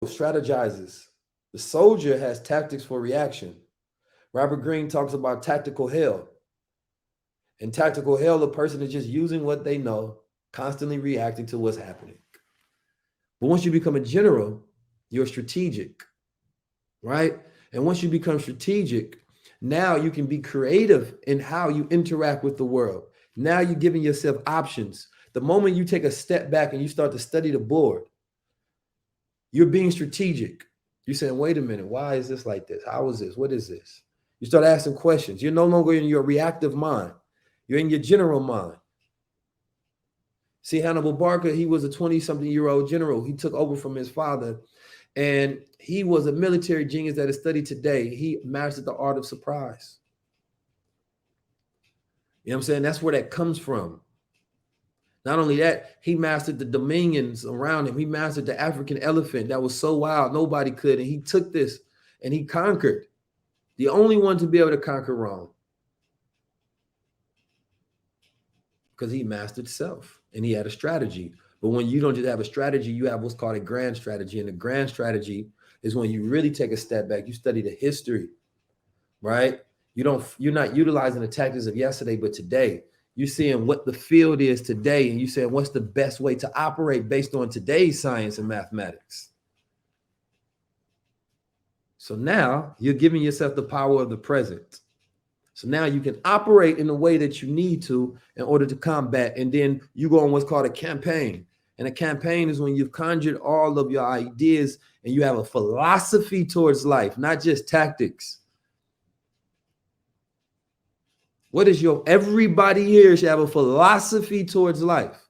strategizes. The soldier has tactics for reaction. Robert Greene talks about tactical hell. In tactical hell, the person is just using what they know, constantly reacting to what's happening. But once you become a general, you're strategic, right? And once you become strategic, now you can be creative in how you interact with the world. Now you're giving yourself options. The moment you take a step back and you start to study the board, you're being strategic. You're saying, wait a minute, why is this like this? How is this? What is this? You start asking questions. You're no longer in your reactive mind. You're in your general mind. See, Hannibal Barker, he was a 20-something-year-old general. He took over from his father, and he was a military genius that is studied today. He mastered the art of surprise. You know what I'm saying? That's where that comes from. Not only that, he mastered the dominions around him. He mastered the African elephant that was so wild, nobody could. And he took this and he conquered. The only one to be able to conquer Rome. Because he mastered self and he had a strategy. But when you don't just have a strategy, you have what's called a grand strategy. And the grand strategy is when you really take a step back, you study the history, right? You're not utilizing the tactics of yesterday, but today. You're seeing what the field is today, and you're saying what's the best way to operate based on today's science and mathematics. So now you're giving yourself the power of the present. So now you can operate in the way that you need to in order to combat. And then you go on what's called a campaign. And a campaign is when you've conjured all of your ideas and you have a philosophy towards life, not just tactics. What is everybody here should have a philosophy towards life.